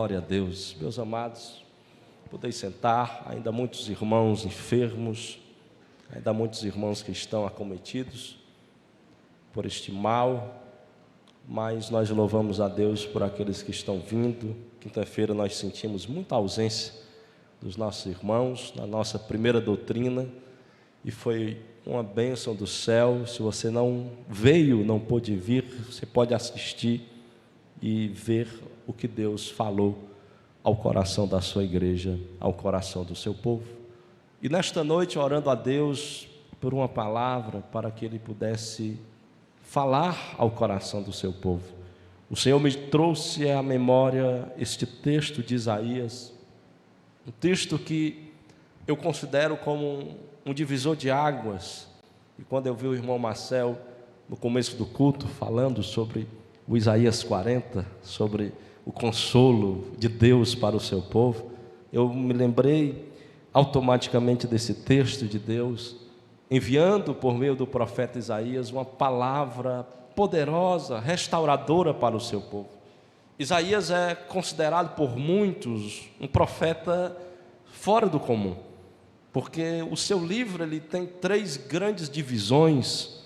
Glória a Deus, meus amados, podeis sentar. Ainda muitos irmãos enfermos, ainda muitos irmãos que estão acometidos por este mal, mas nós louvamos a Deus por aqueles que estão vindo. Quinta-feira nós sentimos muita ausência dos nossos irmãos na nossa primeira doutrina, e foi uma bênção do céu. Se você não veio, não pôde vir, você pode assistir e ver o que Deus falou ao coração da sua igreja, ao coração do seu povo. E nesta noite, orando a Deus por uma palavra, para que Ele pudesse falar ao coração do seu povo, o Senhor me trouxe à memória este texto de Isaías, um texto que eu considero como um divisor de águas. E quando eu vi o irmão Marcel, no começo do culto, falando sobre o Isaías 40, sobre o consolo de Deus para o seu povo, eu me lembrei automaticamente desse texto de Deus, enviando por meio do profeta Isaías uma palavra poderosa, restauradora para o seu povo. Isaías é considerado por muitos um profeta fora do comum, porque o seu livro ele tem 3 grandes divisões.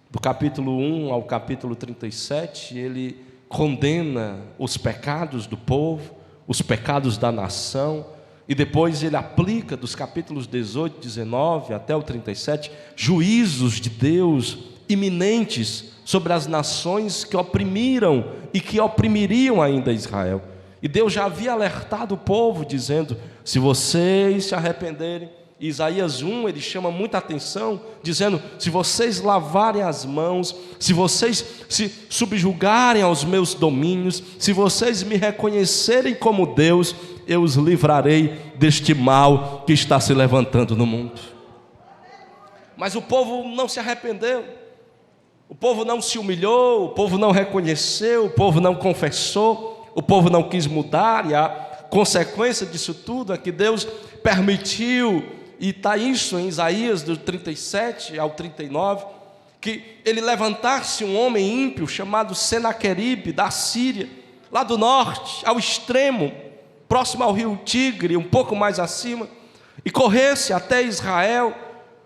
Do capítulo 1 ao capítulo 37, ele condena os pecados do povo, os pecados da nação, e depois ele aplica dos capítulos 18, 19 até o 37, juízos de Deus iminentes sobre as nações que oprimiram e que oprimiriam ainda Israel. E Deus já havia alertado o povo, dizendo: se vocês se arrependerem. E Isaías 1, ele chama muita atenção, dizendo: se vocês lavarem as mãos, se vocês se subjugarem aos meus domínios, se vocês me reconhecerem como Deus, eu os livrarei deste mal que está se levantando no mundo. Mas o povo não se arrependeu, o povo não se humilhou, o povo não reconheceu, o povo não confessou, o povo não quis mudar. E a consequência disso tudo é que Deus permitiu, e está isso em Isaías do 37 ao 39, que ele levantasse um homem ímpio chamado Senaqueribe da Síria, lá do norte, ao extremo, próximo ao rio Tigre, um pouco mais acima, e corresse até Israel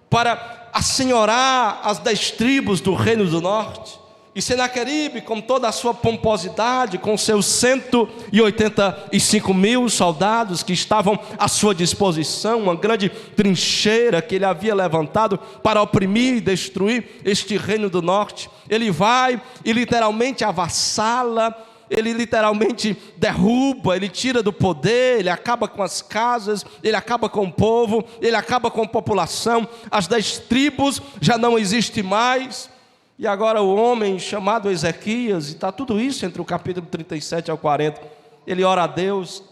para assenhorar as 10 tribos do reino do norte. E Senaqueribe, com toda a sua pomposidade, com seus 185 mil soldados que estavam à sua disposição, uma grande trincheira que ele havia levantado para oprimir e destruir este reino do norte, ele vai e literalmente avassala, ele literalmente derruba, ele tira do poder, ele acaba com as casas, ele acaba com o povo, ele acaba com a população. As 10 tribos já não existem mais. E agora o homem chamado Ezequias, e está tudo isso entre o capítulo 37 ao 40, ele ora a Deus,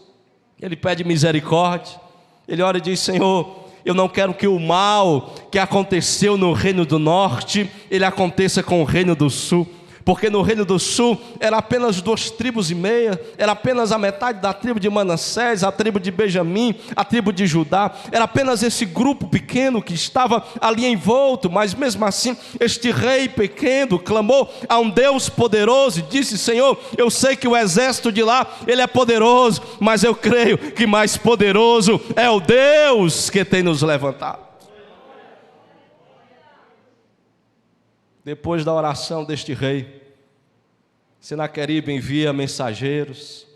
ele pede misericórdia, ele ora e diz: Senhor, eu não quero que o mal que aconteceu no reino do norte, ele aconteça com o reino do sul, porque no reino do sul era apenas 2,5 tribos, era apenas a metade da tribo de Manassés, a tribo de Benjamim, a tribo de Judá, era apenas esse grupo pequeno que estava ali envolto. Mas mesmo assim, este rei pequeno clamou a um Deus poderoso e disse: Senhor, eu sei que o exército de lá, ele é poderoso, mas eu creio que mais poderoso é o Deus que tem nos levantado. Depois da oração deste rei, Senaqueribe envia mensageiros,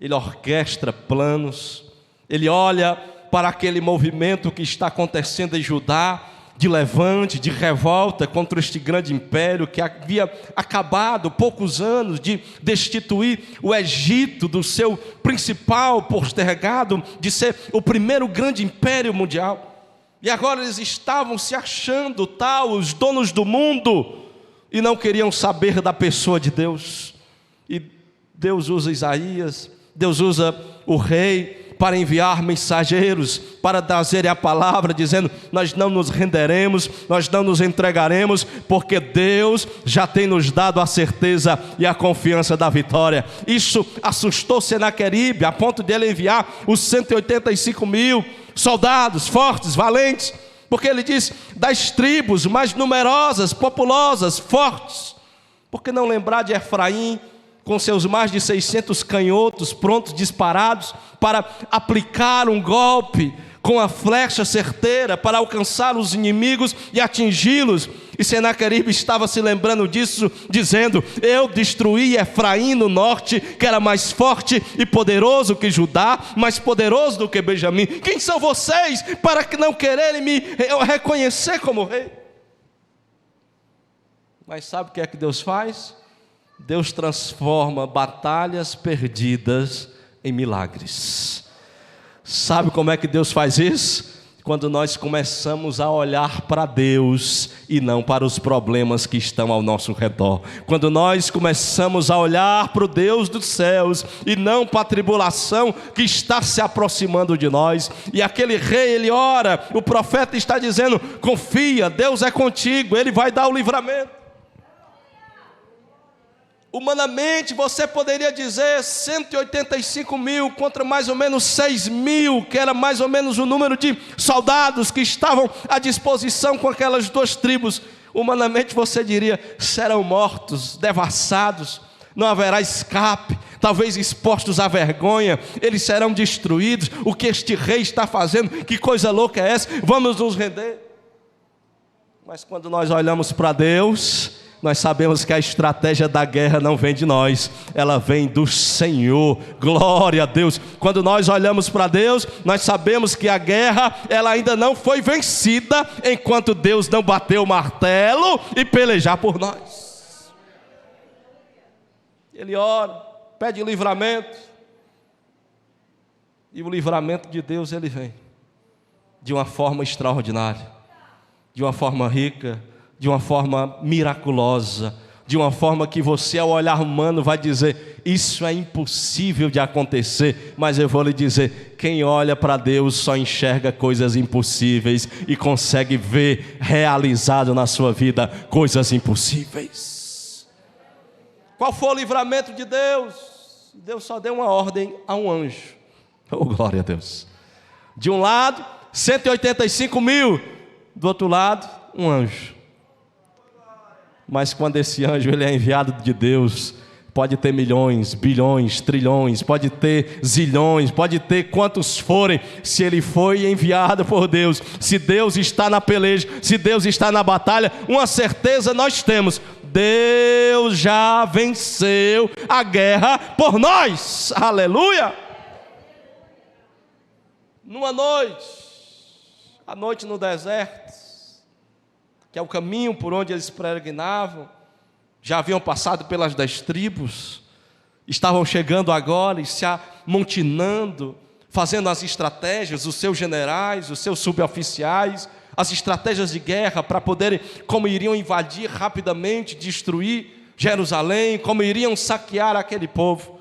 ele orquestra planos, ele olha para aquele movimento que está acontecendo em Judá, de levante, de revolta contra este grande império que havia acabado poucos anos de destituir o Egito do seu principal postergado, de ser o primeiro grande império mundial. E agora eles estavam se achando os donos do mundo, e não queriam saber da pessoa de Deus. E Deus usa Isaías, Deus usa o rei para enviar mensageiros, para trazer a palavra, dizendo: nós não nos renderemos, nós não nos entregaremos, porque Deus já tem nos dado a certeza e a confiança da vitória. Isso assustou Senaqueribe, a ponto de ele enviar os 185 mil soldados fortes, valentes, porque ele diz: 10 tribos mais numerosas, populosas, fortes. Por que não lembrar de Efraim, com seus mais de 600 canhotos prontos, disparados, para aplicar um golpe com a flecha certeira, para alcançar os inimigos e atingi-los. E Senaqueribe estava se lembrando disso, dizendo: eu destruí Efraim no norte, que era mais forte e poderoso que Judá, mais poderoso do que Benjamim. Quem são vocês para que não quererem me reconhecer como rei? Mas sabe o que é que Deus faz? Deus transforma batalhas perdidas em milagres. Sabe como é que Deus faz isso? Quando nós começamos a olhar para Deus e não para os problemas que estão ao nosso redor. Quando nós começamos a olhar para o Deus dos céus e não para a tribulação que está se aproximando de nós. E aquele rei, ele ora, o profeta está dizendo: confia, Deus é contigo, Ele vai dar o livramento. Humanamente você poderia dizer 185 mil contra mais ou menos 6 mil, que era mais ou menos o número de soldados que estavam à disposição com aquelas duas tribos. Humanamente você diria: serão mortos, devassados, não haverá escape, talvez expostos à vergonha, eles serão destruídos. O que este rei está fazendo? Que coisa louca é essa? Vamos nos render. Mas quando nós olhamos para Deus, nós sabemos que a estratégia da guerra não vem de nós, ela vem do Senhor. Glória a Deus. Quando nós olhamos para Deus, nós sabemos que a guerra, ela ainda não foi vencida, enquanto Deus não bateu o martelo e pelejar por nós. Ele ora, pede livramento, e o livramento de Deus, ele vem de uma forma extraordinária, de uma forma rica, de uma forma miraculosa, de uma forma que você, ao olhar humano, vai dizer: isso é impossível de acontecer. Mas eu vou lhe dizer, quem olha para Deus só enxerga coisas impossíveis e consegue ver realizado na sua vida coisas impossíveis. Qual foi o livramento de Deus? Deus só deu uma ordem a um anjo. Oh, glória a Deus. De um lado 185 mil, do outro lado um anjo. Mas quando esse anjo, ele é enviado de Deus, pode ter milhões, bilhões, trilhões, pode ter zilhões, pode ter quantos forem, se ele foi enviado por Deus, se Deus está na peleja, se Deus está na batalha, uma certeza nós temos: Deus já venceu a guerra por nós. Aleluia! Numa noite, a noite no deserto, que é o caminho por onde eles peregrinavam, já haviam passado pelas 10 tribos, estavam chegando agora e se amontinando, fazendo as estratégias, os seus generais, os seus suboficiais, as estratégias de guerra para poderem, como iriam invadir rapidamente, destruir Jerusalém, como iriam saquear aquele povo.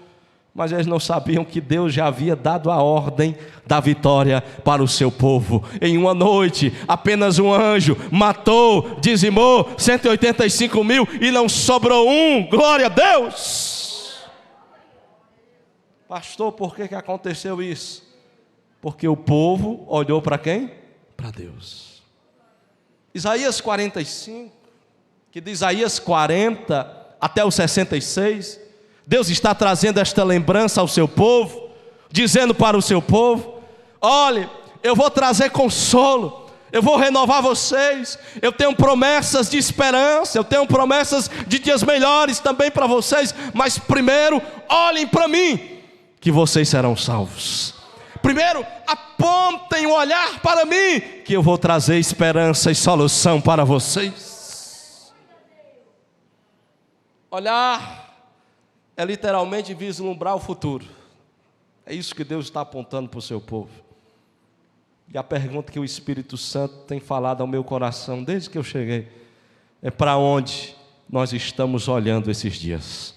Mas eles não sabiam que Deus já havia dado a ordem da vitória para o seu povo. Em uma noite, apenas um anjo matou, dizimou 185 mil e não sobrou um. Glória a Deus! Pastor, por que aconteceu isso? Porque o povo olhou para quem? Para Deus. Isaías 45, que de Isaías 40 até o 66... Deus está trazendo esta lembrança ao seu povo, dizendo para o seu povo: olhe, eu vou trazer consolo, eu vou renovar vocês, eu tenho promessas de esperança, eu tenho promessas de dias melhores também para vocês, mas primeiro olhem para mim, que vocês serão salvos. Primeiro apontem o olhar para mim, que eu vou trazer esperança e solução para vocês. Olhar é literalmente vislumbrar o futuro. É isso que Deus está apontando para o seu povo. E a pergunta que o Espírito Santo tem falado ao meu coração desde que eu cheguei é: para onde nós estamos olhando esses dias?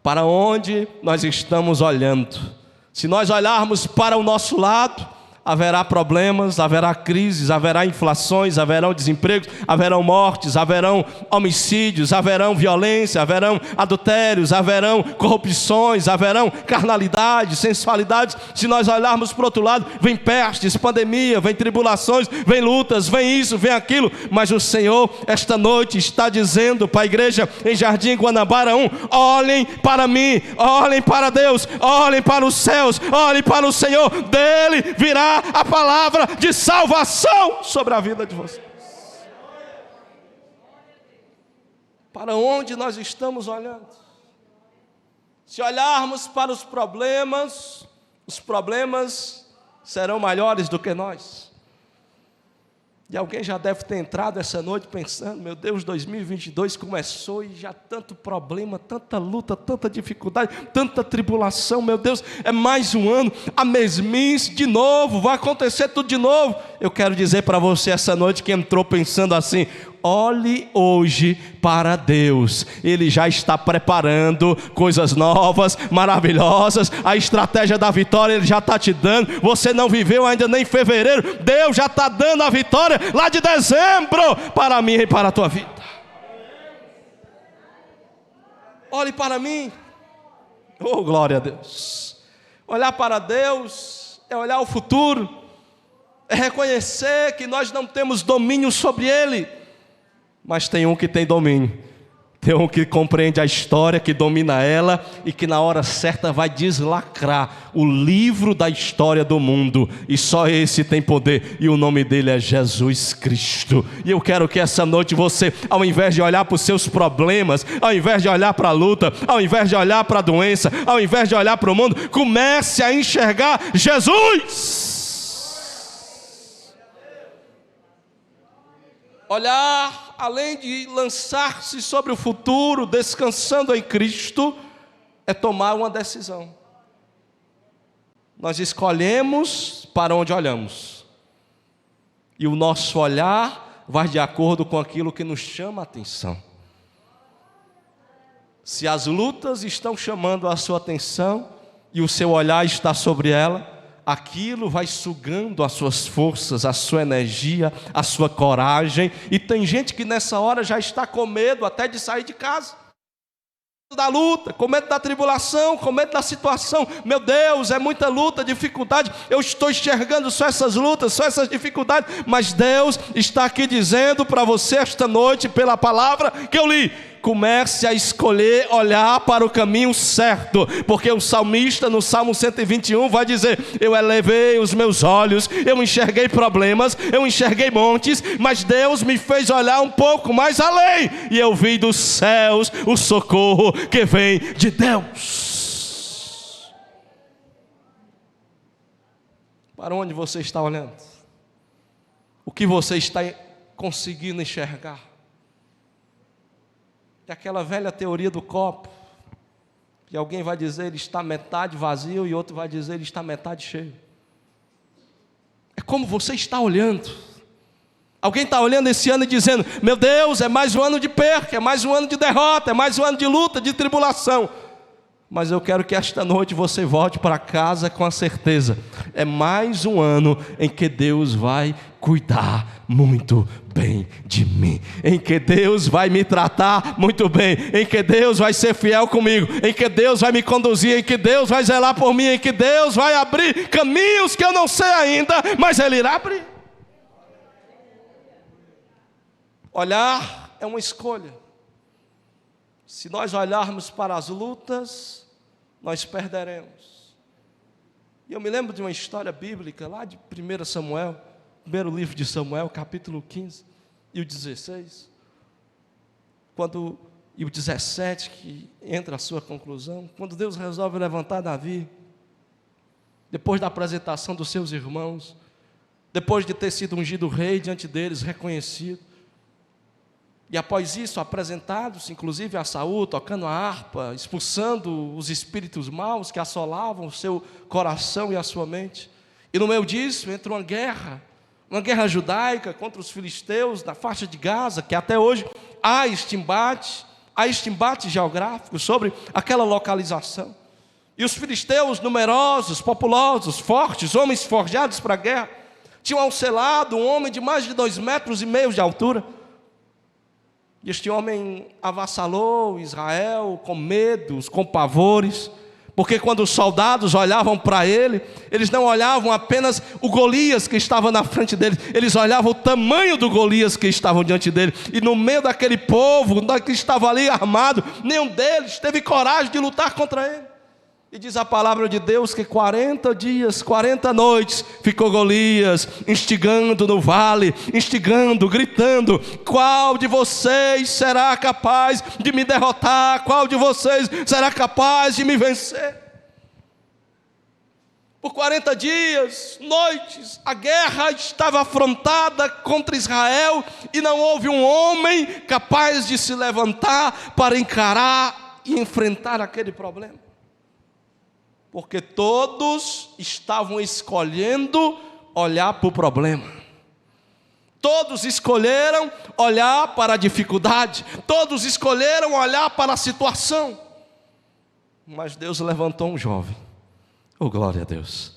Para onde nós estamos olhando? Se nós olharmos para o nosso lado, Haverá problemas, haverá crises, haverá inflações, haverão desempregos, haverão mortes, haverão homicídios, haverão violência, haverão adultérios, haverão corrupções, haverão carnalidade, sensualidade. Se nós olharmos para o outro lado, vem pestes, pandemia, vem tribulações, vem lutas, vem isso, vem aquilo. Mas o Senhor, esta noite, está dizendo para a igreja em Jardim Guanabara 1, olhem para mim, olhem para Deus, olhem para os céus, olhem para o Senhor, dele virá a palavra de salvação sobre a vida de vocês. Para onde nós estamos olhando? Se olharmos para os problemas serão maiores do que nós. E alguém já deve ter entrado essa noite pensando, meu Deus, 2022 começou e já tanto problema, tanta luta, tanta dificuldade, tanta tribulação, meu Deus, é mais um ano, a mesmice de novo, vai acontecer tudo de novo. Eu quero dizer para você essa noite que entrou pensando assim, olhe hoje para Deus, Ele já está preparando coisas novas, maravilhosas, a estratégia da vitória Ele já está te dando, você não viveu ainda nem em fevereiro, Deus já está dando a vitória lá de dezembro, para mim e para a tua vida. Olhe para mim, oh glória a Deus. Olhar para Deus é olhar o futuro, é reconhecer que nós não temos domínio sobre Ele, mas tem um que tem domínio, tem um que compreende a história, que domina ela e que na hora certa vai deslacrar o livro da história do mundo, e só esse tem poder, e o nome dele é Jesus Cristo. E eu quero que essa noite você, ao invés de olhar para os seus problemas, ao invés de olhar para a luta, ao invés de olhar para a doença, ao invés de olhar para o mundo, comece a enxergar Jesus. Olhar, além de lançar-se sobre o futuro, descansando em Cristo, é tomar uma decisão. Nós escolhemos para onde olhamos, e o nosso olhar vai de acordo com aquilo que nos chama a atenção. Se as lutas estão chamando a sua atenção, e o seu olhar está sobre ela, aquilo vai sugando as suas forças, a sua energia, a sua coragem. E tem gente que nessa hora já está com medo até de sair de casa, com medo da luta, com medo da tribulação, com medo da situação. Meu Deus, é muita luta, dificuldade, eu estou enxergando só essas lutas, só essas dificuldades, mas Deus está aqui dizendo para você esta noite, pela palavra que eu li, comece a escolher olhar para o caminho certo, porque o salmista no Salmo 121 vai dizer, eu elevei os meus olhos, eu enxerguei problemas, eu enxerguei montes, mas Deus me fez olhar um pouco mais além, e eu vi dos céus o socorro que vem de Deus. Para onde você está olhando? O que você está conseguindo enxergar? Aquela velha teoria do copo, que alguém vai dizer ele está metade vazio e outro vai dizer ele está metade cheio. É como você está olhando. Alguém está olhando esse ano e dizendo, meu Deus, é mais um ano de perca, é mais um ano de derrota, é mais um ano de luta, de tribulação. Mas eu quero que esta noite você volte para casa com a certeza, é mais um ano em que Deus vai cuidar muito bem de mim, em que Deus vai me tratar muito bem, em que Deus vai ser fiel comigo, em que Deus vai me conduzir, em que Deus vai zelar por mim, em que Deus vai abrir caminhos que eu não sei ainda, mas Ele irá abrir. Olhar é uma escolha. Se nós olharmos para as lutas, nós perderemos. E eu me lembro de uma história bíblica lá de 1 Samuel, primeiro livro de Samuel, capítulo 15 e o 16, e o 17, que entra a sua conclusão, quando Deus resolve levantar Davi, depois da apresentação dos seus irmãos, depois de ter sido ungido rei diante deles, reconhecido, e após isso, apresentados, inclusive a Saul, tocando a harpa, expulsando os espíritos maus que assolavam o seu coração e a sua mente. E no meio disso, entra uma guerra judaica contra os filisteus da faixa de Gaza, que até hoje há este embate geográfico sobre aquela localização. E os filisteus, numerosos, populosos, fortes, homens forjados para a guerra, tinham ao seu lado um homem de mais de 2,5 metros de altura. E este homem avassalou Israel com medos, com pavores, porque quando os soldados olhavam para ele, eles não olhavam apenas o Golias que estava na frente deles, eles olhavam o tamanho do Golias que estava diante dele. E no meio daquele povo que estava ali armado, nenhum deles teve coragem de lutar contra ele. E diz a palavra de Deus que 40 dias, 40 noites, ficou Golias instigando no vale, instigando, gritando: qual de vocês será capaz de me derrotar? Qual de vocês será capaz de me vencer? Por 40 dias, noites, a guerra estava afrontada contra Israel e não houve um homem capaz de se levantar para encarar e enfrentar aquele problema. Porque todos estavam escolhendo olhar para o problema. Todos escolheram olhar para a dificuldade. Todos escolheram olhar para a situação. Mas Deus levantou um jovem. Oh, glória a Deus.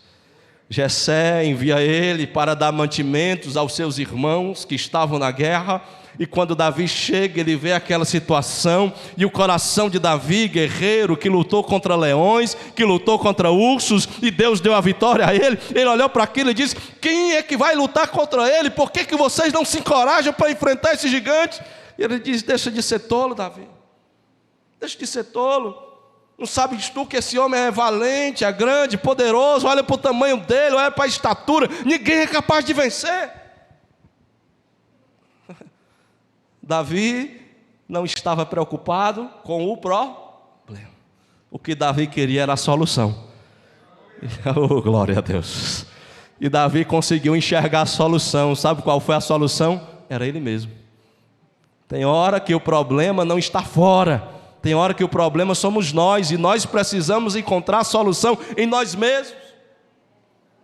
Jessé envia ele para dar mantimentos aos seus irmãos que estavam na guerra. E quando Davi chega, ele vê aquela situação, e o coração de Davi, guerreiro, que lutou contra leões, que lutou contra ursos, e Deus deu a vitória a ele. Ele olhou para aquilo e disse: quem é que vai lutar contra ele? Por que vocês não se encorajam para enfrentar esse gigante? E ele diz: deixa de ser tolo, Davi, deixa de ser tolo. Não sabes tu que esse homem é valente, é grande, poderoso? Olha para o tamanho dele, olha para a estatura, ninguém é capaz de vencer. Davi não estava preocupado com o problema. O que Davi queria era a solução. Oh, glória a Deus. E Davi conseguiu enxergar a solução. Sabe qual foi a solução? Era ele mesmo. Tem hora que o problema não está fora. Tem hora que o problema somos nós. E nós precisamos encontrar a solução em nós mesmos.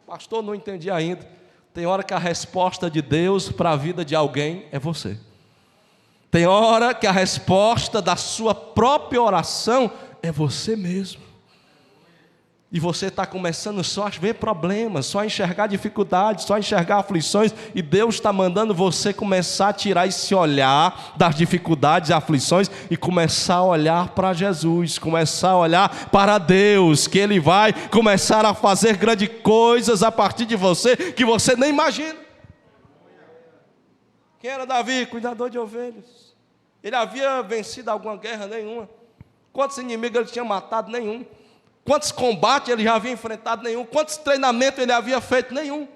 Pastor, não entendi ainda. Tem hora que a resposta de Deus para a vida de alguém é você. Tem hora que a resposta da sua própria oração é você mesmo. E você está começando só a ver problemas, só a enxergar dificuldades, só a enxergar aflições. E Deus está mandando você começar a tirar esse olhar das dificuldades e aflições e começar a olhar para Jesus, começar a olhar para Deus, que Ele vai começar a fazer grandes coisas a partir de você, que você nem imagina. Quem era Davi? Cuidador de ovelhas. Ele havia vencido alguma guerra? Nenhuma. Quantos inimigos ele tinha matado? Nenhum. Quantos combates ele já havia enfrentado? Nenhum. Quantos treinamentos ele havia feito? Nenhum.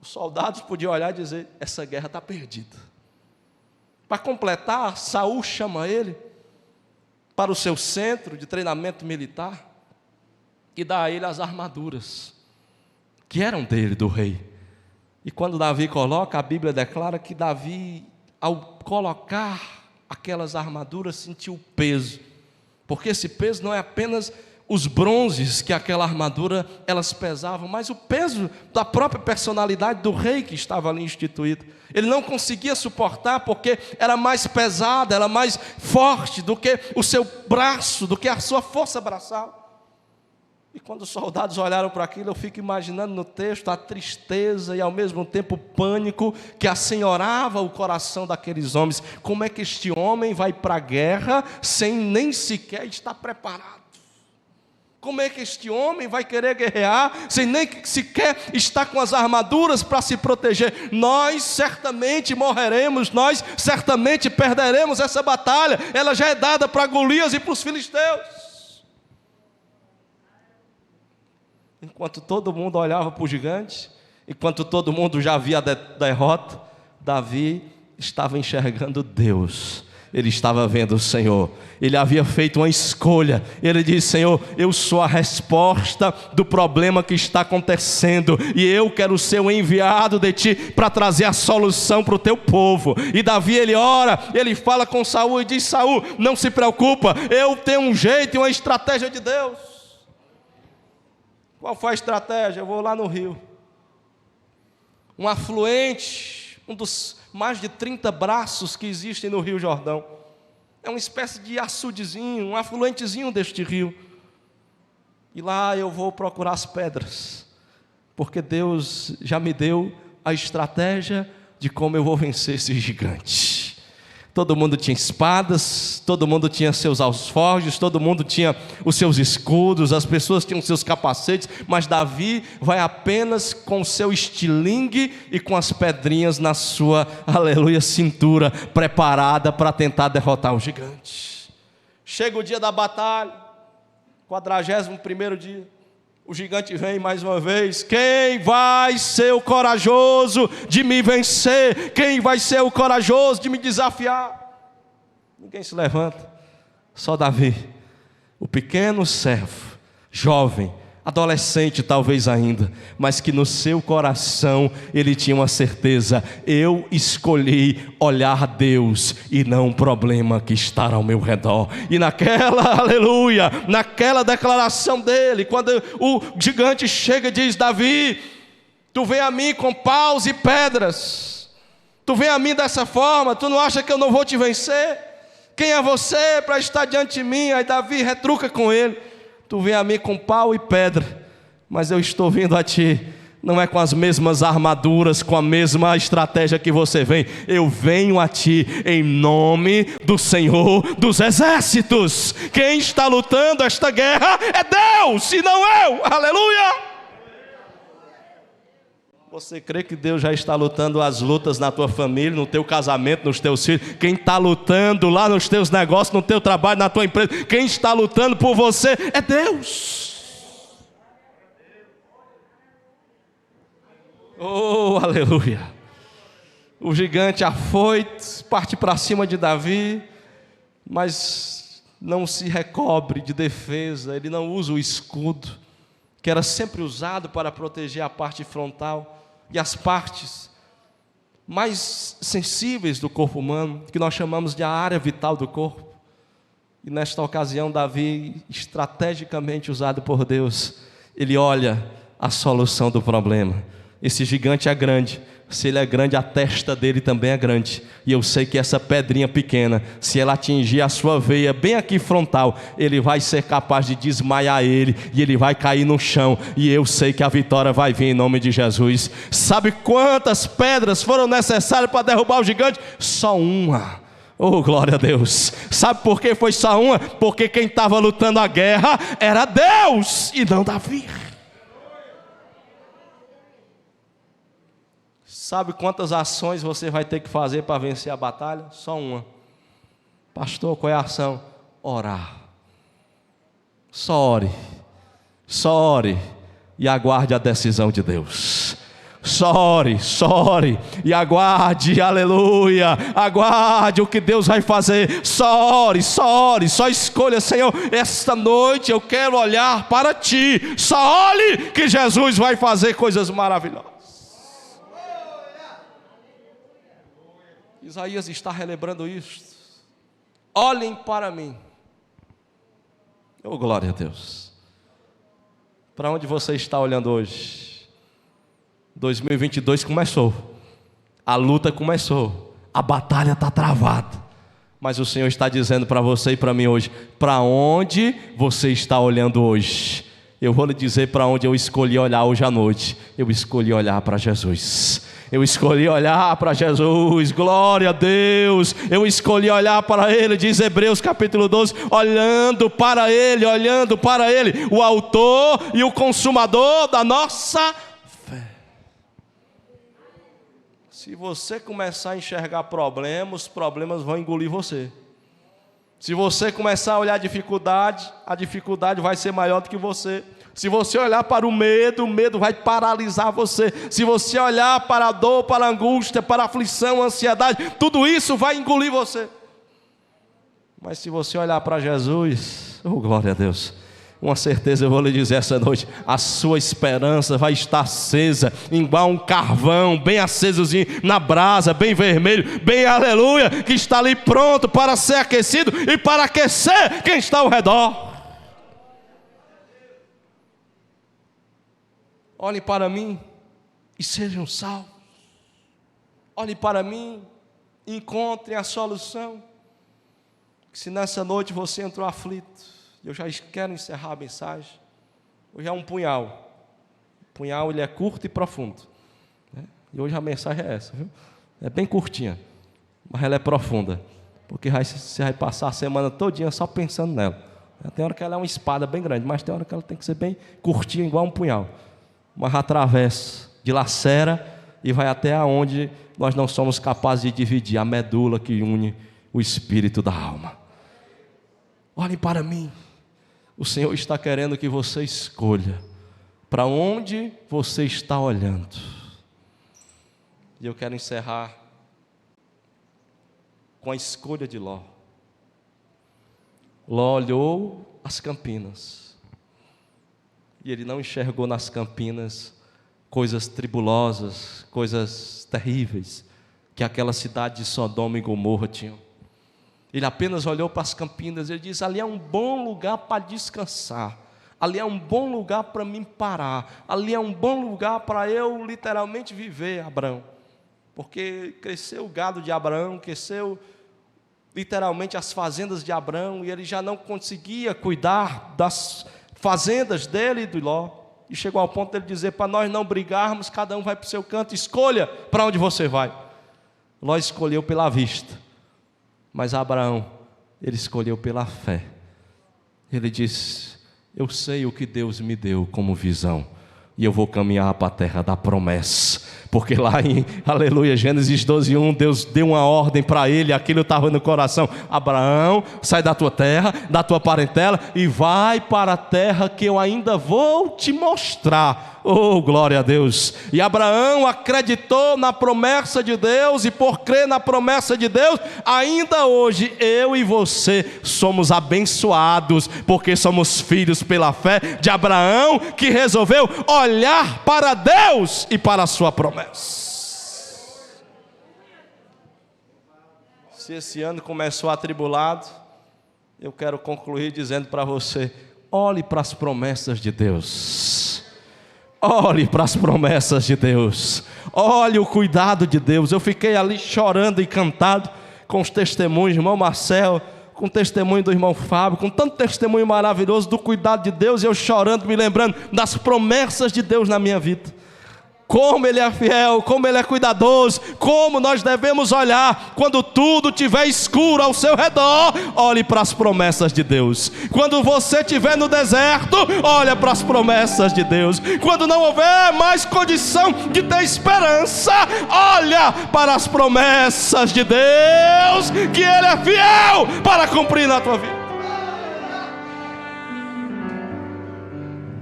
Os soldados podiam olhar e dizer: essa guerra está perdida. Para completar, Saul chama ele para o seu centro de treinamento militar e dá a ele as armaduras que eram dele, do rei. E quando Davi coloca, a Bíblia declara que Davi, ao colocar aquelas armaduras, sentiu o peso. Porque esse peso não é apenas os bronzes que aquela armadura elas pesavam, mas o peso da própria personalidade do rei que estava ali instituído. Ele não conseguia suportar porque era mais pesada, era mais forte do que o seu braço, do que a sua força braçal. E quando os soldados olharam para aquilo, eu fico imaginando no texto a tristeza e ao mesmo tempo o pânico que assenhorava o coração daqueles homens. Como é que este homem vai para a guerra sem nem sequer estar preparado? Como é que este homem vai querer guerrear sem nem sequer estar com as armaduras para se proteger? Nós certamente morreremos, nós certamente perderemos essa batalha. Ela já é dada para Golias e para os filisteus. Enquanto todo mundo olhava para o gigante, enquanto todo mundo já via a derrota, Davi estava enxergando Deus. Ele estava vendo o Senhor. Ele havia feito uma escolha. Ele disse: Senhor, eu sou a resposta do problema que está acontecendo, e eu quero ser o enviado de ti para trazer a solução para o teu povo. E Davi, ele ora, ele fala com Saul e diz: Saul, não se preocupa, eu tenho um jeito e uma estratégia de Deus. Qual foi a estratégia? Eu vou lá no rio. Um afluente, um dos mais de 30 braços que existem no Rio Jordão. É uma espécie de açudezinho, um afluentezinho deste rio. E lá eu vou procurar as pedras, porque Deus já me deu a estratégia de como eu vou vencer esse gigante. Todo mundo tinha espadas, todo mundo tinha seus alforjes, todo mundo tinha os seus escudos, as pessoas tinham seus capacetes, mas Davi vai apenas com o seu estilingue e com as pedrinhas na sua, aleluia, cintura, preparada para tentar derrotar o gigante. Chega o dia da batalha, 41º dia, o gigante vem mais uma vez. Quem vai ser o corajoso de me vencer? Quem vai ser o corajoso de me desafiar? Ninguém se levanta, só Davi, o pequeno servo, jovem, adolescente talvez ainda, mas que no seu coração ele tinha uma certeza: eu escolhi olhar a Deus e não o problema que está ao meu redor. E naquela, aleluia, naquela declaração dele, quando o gigante chega e diz: Davi, tu vem a mim com paus e pedras, tu vem a mim dessa forma, tu não acha que eu não vou te vencer? Quem é você para estar diante de mim? Aí Davi retruca com ele: tu vem a mim com pau e pedra, mas eu estou vindo a ti, não é com as mesmas armaduras, com a mesma estratégia que você vem. Eu venho a ti em nome do Senhor dos Exércitos. Quem está lutando esta guerra é Deus e não eu, aleluia. Você crê que Deus já está lutando as lutas na tua família, no teu casamento, nos teus filhos? Quem está lutando lá nos teus negócios, no teu trabalho, na tua empresa, quem está lutando por você é Deus. Oh, aleluia. O gigante afoito parte para cima de Davi, mas não se recobre de defesa. Ele não usa o escudo, que era sempre usado para proteger a parte frontal e as partes mais sensíveis do corpo humano, que nós chamamos de a área vital do corpo. E nesta ocasião, Davi, estrategicamente usado por Deus, ele olha a solução do problema. Esse gigante é grande. Se ele é grande, a testa dele também é grande. E eu sei que essa pedrinha pequena, se ela atingir a sua veia bem aqui frontal, ele vai ser capaz de desmaiar ele, e ele vai cair no chão. E eu sei que a vitória vai vir em nome de Jesus. Sabe quantas pedras foram necessárias para derrubar o gigante? Só uma. Oh, glória a Deus. Sabe por que foi só uma? Porque quem estava lutando a guerra era Deus e não Davi. Sabe quantas ações você vai ter que fazer para vencer a batalha? Só uma. Pastor, qual é a ação? Orar. Só ore. Só ore e aguarde a decisão de Deus. Só ore e aguarde, aleluia, aguarde o que Deus vai fazer. Só ore, só escolha: Senhor, esta noite eu quero olhar para Ti. Só olhe que Jesus vai fazer coisas maravilhosas. Isaías está relembrando isto. Olhem para mim. Oh, glória a Deus. Para onde você está olhando hoje? 2022 começou. A luta começou. A batalha está travada. Mas o Senhor está dizendo para você e para mim hoje: para onde você está olhando hoje? Eu vou lhe dizer para onde eu escolhi olhar hoje à noite. Eu escolhi olhar para Jesus. Eu escolhi olhar para Jesus, glória a Deus. Eu escolhi olhar para Ele, diz Hebreus capítulo 12, olhando para Ele, o autor e o consumador da nossa fé. Se você começar a enxergar problemas, os problemas vão engolir você. Se você começar a olhar a dificuldade vai ser maior do que você. Se você olhar para o medo vai paralisar você. Se você olhar para a dor, para a angústia, para a aflição, a ansiedade, tudo isso vai engolir você. Mas se você olhar para Jesus, oh glória a Deus, uma certeza eu vou lhe dizer essa noite: a sua esperança vai estar acesa, igual um carvão, bem acesozinho, na brasa, bem vermelho, bem aleluia, que está ali pronto para ser aquecido e para aquecer quem está ao redor. Olhem para mim e sejam salvos. Olhem para mim e encontrem a solução. que se nessa noite você entrou aflito, eu já quero encerrar a mensagem, hoje é um punhal. O punhal ele é curto e profundo, né? E hoje a mensagem é essa, viu? É bem curtinha, mas ela é profunda, porque você vai passar a semana todinha só pensando nela. Tem hora que ela é uma espada bem grande, mas tem hora que ela tem que ser bem curtinha, igual um punhal. Mas atravessa, dilacera e vai até aonde nós não somos capazes de dividir, a medula que une o espírito da alma. Olhem para mim. O Senhor está querendo que você escolha para onde você está olhando. E eu quero encerrar com a escolha de Ló. Ló olhou as campinas e ele não enxergou nas campinas coisas tribulosas, coisas terríveis que aquela cidade de Sodoma e Gomorra tinham. Ele apenas olhou para as campinas e ele disse: ali é um bom lugar para descansar, ali é um bom lugar para mim parar, ali é um bom lugar para eu literalmente viver, Abraão, porque cresceu o gado de Abraão, cresceu literalmente as fazendas de Abraão, e ele já não conseguia cuidar das fazendas dele e de Ló, e chegou ao ponto de ele dizer: para nós não brigarmos, cada um vai para o seu canto, escolha para onde você vai. Ló escolheu pela vista, mas Abraão, ele escolheu pela fé. Ele disse: eu sei o que Deus me deu como visão, e eu vou caminhar para a terra da promessa, porque lá em, aleluia, Gênesis 12:1, Deus deu uma ordem para ele, aquilo estava no coração: Abraão, sai da tua terra, da tua parentela, e vai para a terra que eu ainda vou te mostrar. Oh, glória a Deus! E Abraão acreditou na promessa de Deus, e por crer na promessa de Deus, ainda hoje eu e você somos abençoados, porque somos filhos pela fé de Abraão, que resolveu olhar para Deus e para a sua promessa. Se esse ano começou atribulado, eu quero concluir dizendo para você: olhe para as promessas de Deus. Olhe para as promessas de Deus. Olhe o cuidado de Deus. Eu fiquei ali chorando e encantado com os testemunhos do irmão Marcel, com o testemunho do irmão Fábio, com tanto testemunho maravilhoso do cuidado de Deus, e eu chorando, me lembrando das promessas de Deus na minha vida. Como Ele é fiel, como Ele é cuidadoso, como nós devemos olhar quando tudo estiver escuro ao seu redor. Olhe para as promessas de Deus. Quando você estiver no deserto, olha para as promessas de Deus. Quando não houver mais condição de ter esperança, olha para as promessas de Deus, que Ele é fiel para cumprir na tua vida.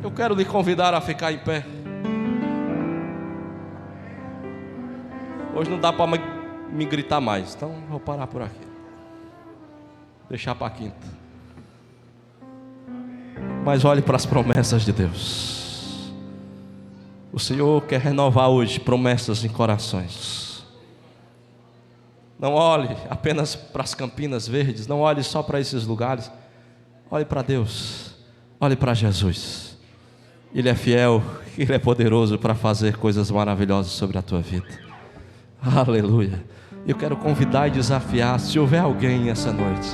Eu quero lhe convidar a ficar em pé. Hoje não dá para me gritar mais, então vou parar por aqui. Deixar para a quinta. Mas olhe para as promessas de Deus. O Senhor quer renovar hoje promessas em corações. Não olhe apenas para as Campinas Verdes, não olhe só para esses lugares. Olhe para Deus, olhe para Jesus. Ele é fiel, Ele é poderoso para fazer coisas maravilhosas sobre a tua vida. Aleluia. Eu quero convidar e desafiar, se houver alguém essa noite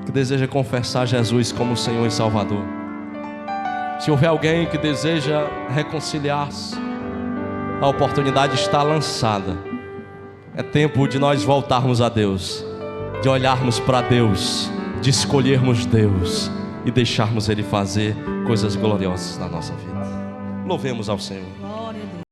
que deseja confessar Jesus como Senhor e Salvador, se houver alguém que deseja reconciliar-se, a oportunidade está lançada. É tempo de nós voltarmos a Deus, de olharmos para Deus, de escolhermos Deus e deixarmos Ele fazer coisas gloriosas na nossa vida. Louvemos ao Senhor.